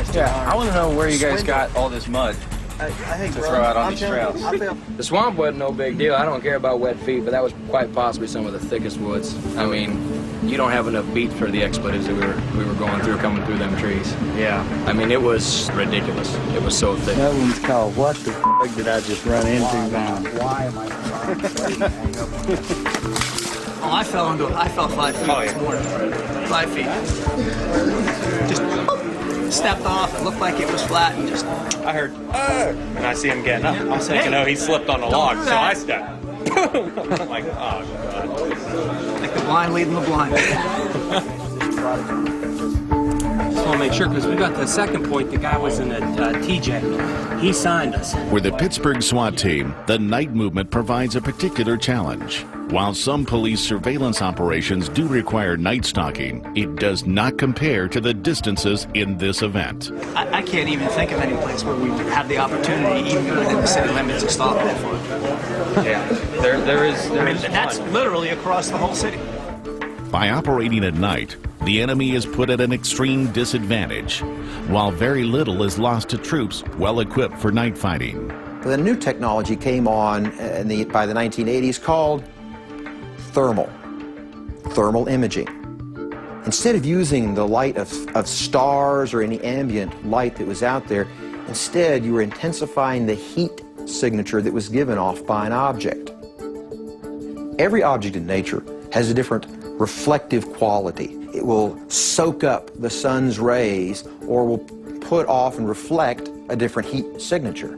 guys do. Yeah, I want to know where you guys got all this mud I think to throw out on these trails. The swamp wasn't no big deal. I don't care about wet feet, but that was quite possibly some of the thickest woods. I mean, you don't have enough beat for the expletives that we were going through, coming through them trees. Yeah. I mean, it was ridiculous. It was so thick. That one's called What the F*** Did I Just Run Into Now? Why am I Oh, I fell 5 feet this morning. 5 feet. Just stepped off. It looked like it was flat and just... I heard, and I see him getting up. I'm thinking, oh, he slipped on the log, so I stepped. I'm like, oh, God. Like the blind leading the blind. Just want to make sure, because we got the second point, the guy was in a TJ. He signed us. For the Pittsburgh SWAT team, the night movement provides a particular challenge. While some police surveillance operations do require night stalking, it does not compare to the distances in this event. I can't even think of any place where we have the opportunity, even within the city limits, to stalk that far. Yeah, there is. I mean, that's literally across the whole city. By operating at night, the enemy is put at an extreme disadvantage, while very little is lost to troops well equipped for night fighting. The new technology came on by the 1980s called thermal imaging. Instead of using the light of stars or any ambient light that was out there, instead you were intensifying the heat signature that was given off by an object. Every object in nature has a different reflective quality. It will soak up the sun's rays or will put off and reflect a different heat signature.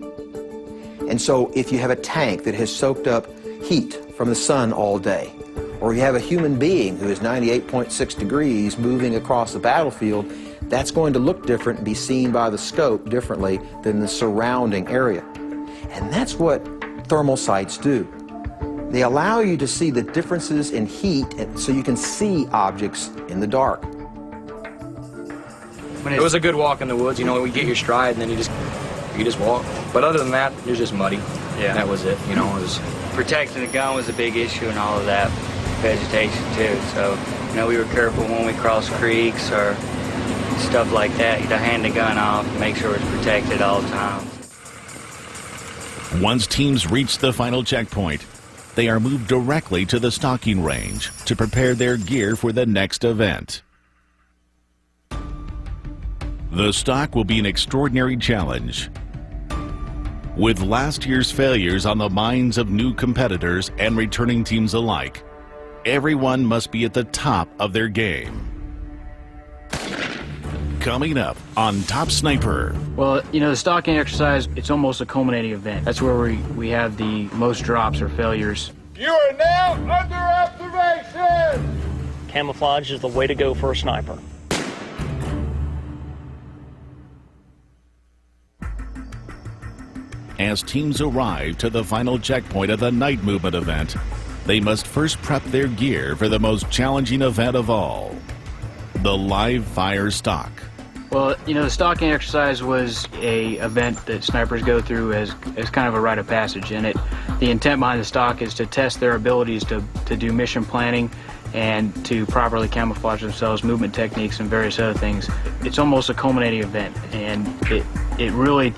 And so if you have a tank that has soaked up heat from the sun all day, or you have a human being who is 98.6 degrees moving across the battlefield, that's going to look different and be seen by the scope differently than the surrounding area. And that's what thermal sights do. They allow you to see the differences in heat so you can see objects in the dark. It was a good walk in the woods. You know, we get your stride and then you just walk. But other than that, it was just muddy. Yeah. That was it. You know, it was... Protecting the gun was a big issue and all of that vegetation too. So, you know, we were careful when we crossed creeks or stuff like that. To hand the gun off, make sure it's protected at all times. Once teams reach the final checkpoint, they are moved directly to the stalking range to prepare their gear for the next event. The stalk will be an extraordinary challenge. With last year's failures on the minds of new competitors and returning teams alike, everyone must be at the top of their game. Coming up on Top Sniper. Well, you know, the stalking exercise, it's almost a culminating event. That's where we have the most drops or failures. You are now under observation! Camouflage is the way to go for a sniper. As teams arrive to the final checkpoint of the night movement event, they must first prep their gear for the most challenging event of all, the live fire stalk. Well, you know, the stalking exercise was a event that snipers go through as kind of a rite of passage, and the intent behind the stalk is to test their abilities to do mission planning and to properly camouflage themselves, movement techniques, and various other things. It's almost a culminating event, and it really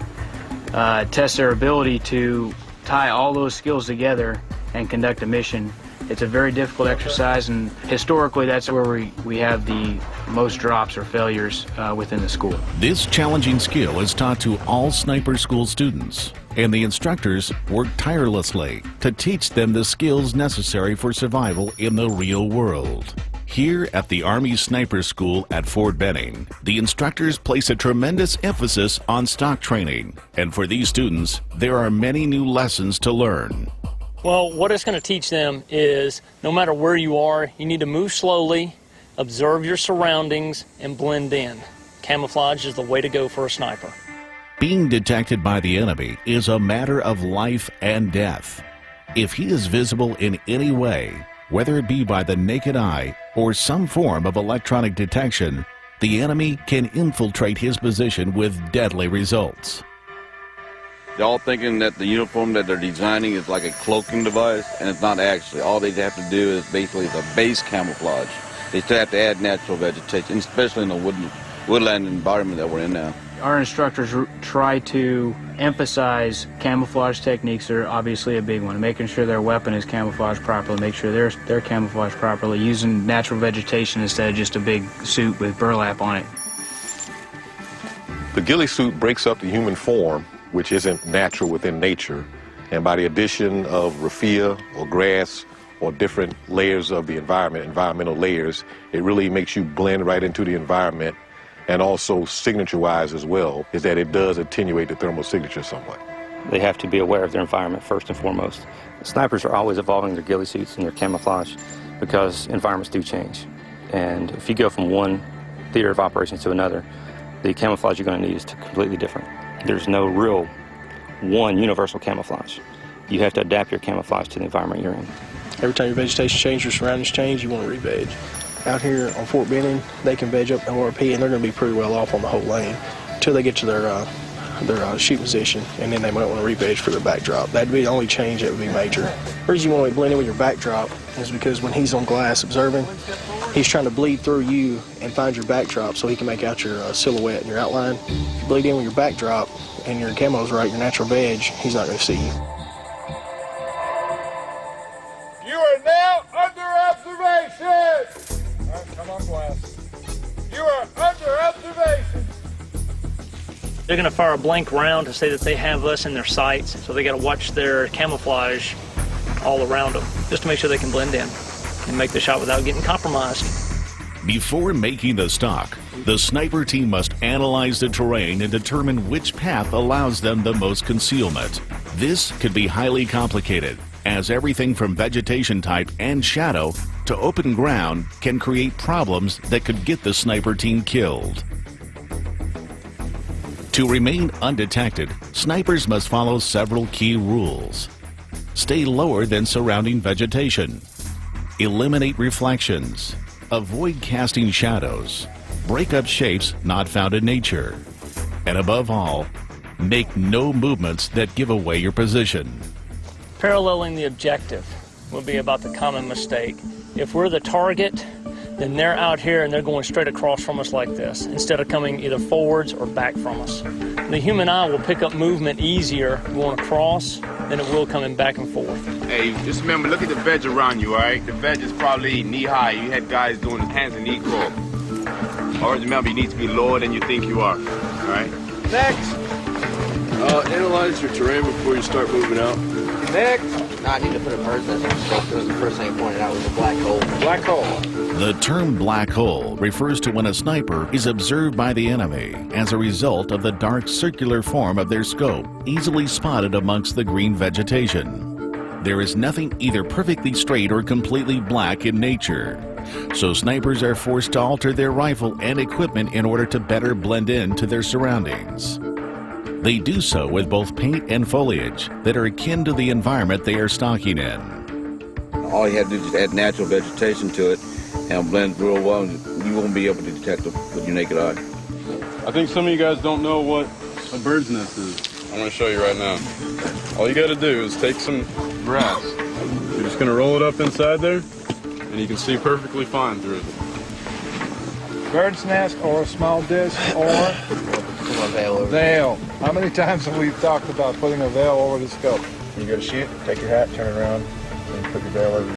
tests their ability to tie all those skills together and conduct a mission. It's a very difficult exercise, and historically that's where we have the most drops or failures within the school. This challenging skill is taught to all sniper school students, and the instructors work tirelessly to teach them the skills necessary for survival in the real world. Here at the Army Sniper School at Fort Benning, the instructors place a tremendous emphasis on stock training, and for these students, there are many new lessons to learn. Well, what it's going to teach them is no matter where you are, you need to move slowly, observe your surroundings, and blend in. Camouflage is the way to go for a sniper. Being detected by the enemy is a matter of life and death. If he is visible in any way, whether it be by the naked eye or some form of electronic detection, the enemy can infiltrate his position with deadly results. They're all thinking that the uniform that they're designing is like a cloaking device, and it's not actually. All they have to do is basically the base camouflage. They still have to add natural vegetation, especially in the woodland environment that we're in now. Our instructors try to emphasize camouflage techniques that are obviously a big one, making sure their weapon is camouflaged properly, make sure they're camouflaged properly, using natural vegetation instead of just a big suit with burlap on it. The ghillie suit breaks up the human form, which isn't natural within nature, and by the addition of raffia or grass or different layers of the environment, environmental layers, it really makes you blend right into the environment. And also signature-wise as well, is that it does attenuate the thermal signature somewhat. They have to be aware of their environment first and foremost. Snipers are always evolving their ghillie suits and their camouflage because environments do change. And if you go from one theater of operations to another, the camouflage you're going to need is completely different. There's no real one universal camouflage. You have to adapt your camouflage to the environment you're in. Every time your vegetation changes, your surroundings change, you want to re-veg. Out here on Fort Benning, they can veg up the ORP, and they're going to be pretty well off on the whole lane until they get to their shoot position, and then they might want to re-veg for their backdrop. That'd be the only change that would be major. The reason you want to blend in with your backdrop is because when he's on glass observing, he's trying to bleed through you and find your backdrop so he can make out your silhouette and your outline. If you bleed in with your backdrop and your camo's right, your natural veg, he's not going to see you. You are now under observation. All right, come on, glass. You are under observation. They're going to fire a blank round to say that they have us in their sights, so they got to watch their camouflage all around them just to make sure they can blend in and make the shot without getting compromised. Before making the stock, the sniper team must analyze the terrain and determine which path allows them the most concealment. This could be highly complicated, as everything from vegetation type and shadow to open ground can create problems that could get the sniper team killed. To remain undetected, snipers must follow several key rules. Stay lower than surrounding vegetation. Eliminate reflections. Avoid casting shadows. Break up shapes not found in nature. And above all, make no movements that give away your position. Paralleling the objective will be about the common mistake. If we're the target, then they're out here and they're going straight across from us like this, instead of coming either forwards or back from us. The human eye will pick up movement easier going across than it will coming back and forth. Hey, just remember, look at the veg around you, all right? The veg is probably knee-high. You had guys doing the hands and knee crawl. Always remember, you need to be lower than you think you are, all right? Next. Analyze your terrain before you start moving out. Next. No, I need to put a bird's nest on the scope because the first thing pointed out was a black hole. Black hole. The term black hole refers to when a sniper is observed by the enemy as a result of the dark circular form of their scope, easily spotted amongst the green vegetation. There is nothing either perfectly straight or completely black in nature, so snipers are forced to alter their rifle and equipment in order to better blend into their surroundings. They do so with both paint and foliage that are akin to the environment they are stalking in. All you have to do is add natural vegetation to it and blend real well, and you won't be able to detect it with your naked eye. I think some of you guys don't know what a bird's nest is. I'm going to show you right now. All you got to do is take some grass. You're just going to roll it up inside there, and you can see perfectly fine through it. Bird's nest or a small disc or veil. How many times have we talked about putting a veil over the scope? You go to shoot, take your hat, turn it around, and put your veil over